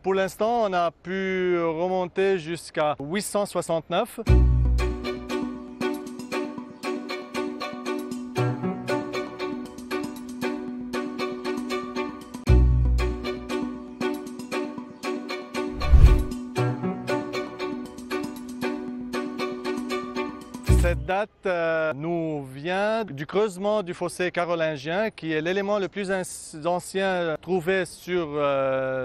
Pour l'instant, on a pu remonter jusqu'à 869. Cette date nous vient du creusement du fossé carolingien, qui est l'élément le plus ancien trouvé sur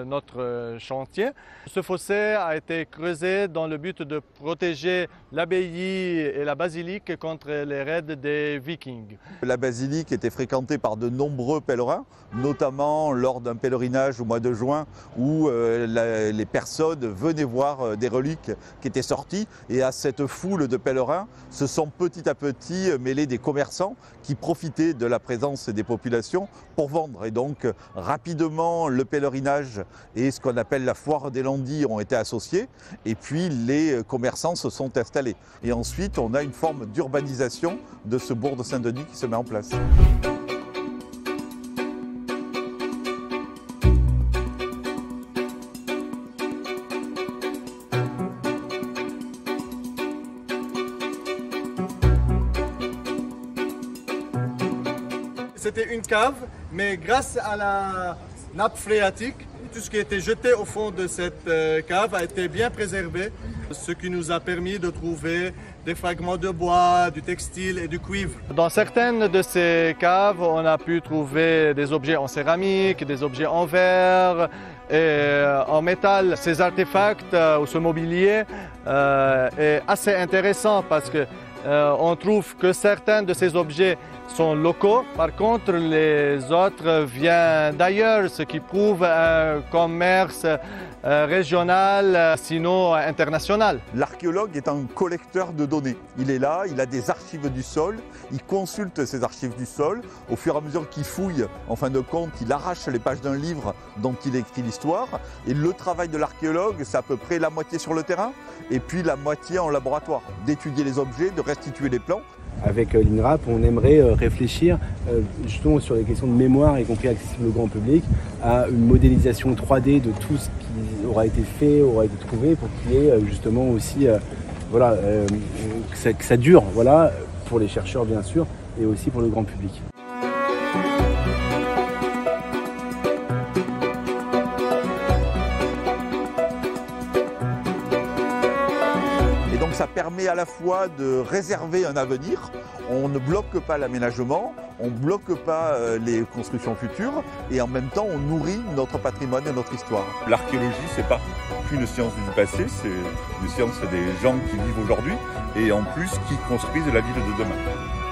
notre chantier. Ce fossé a été creusé dans le but de protéger l'abbaye et la basilique contre les raids des Vikings. La basilique était fréquentée par de nombreux pèlerins, notamment lors d'un pèlerinage au mois de juin où les personnes venaient voir des reliques qui étaient sorties, et à cette foule de pèlerins se sont petit à petit mêlés des commerçants qui profitaient de la présence des populations pour vendre. Et donc rapidement le pèlerinage et ce qu'on appelle la foire des Landys ont été associés, et puis les commerçants se sont installés. Et ensuite on a une forme d'urbanisation de ce bourg de Saint-Denis qui se met en place. C'était une cave, mais grâce à la nappe phréatique, tout ce qui était jeté au fond de cette cave a été bien préservé, ce qui nous a permis de trouver des fragments de bois, du textile et du cuivre. Dans certaines de ces caves, on a pu trouver des objets en céramique, des objets en verre et en métal. Ces artefacts ou ce mobilier est assez intéressant parce que on trouve que certains de ces objets sont locaux. Par contre, les autres viennent d'ailleurs, ce qui prouve un commerce régional, sinon international. L'archéologue est un collecteur de données. Il est là, il a des archives du sol, il consulte ces archives du sol. Au fur et à mesure qu'il fouille, en fin de compte, il arrache les pages d'un livre dont il écrit l'histoire. Et le travail de l'archéologue, c'est à peu près la moitié sur le terrain et puis la moitié en laboratoire, d'étudier les objets, de restituer les plans. Avec l'INRAP, on aimerait réfléchir justement sur les questions de mémoire, y compris accessible au grand public, à une modélisation 3D de tout ce qui aura été fait, aura été trouvé, pour qu'il y ait justement aussi que ça dure, voilà, pour les chercheurs bien sûr, et aussi pour le grand public. Donc ça permet à la fois de réserver un avenir, on ne bloque pas l'aménagement, on ne bloque pas les constructions futures, et en même temps on nourrit notre patrimoine et notre histoire. L'archéologie, c'est pas qu'une science du passé, c'est une science des gens qui vivent aujourd'hui et en plus qui construisent la ville de demain.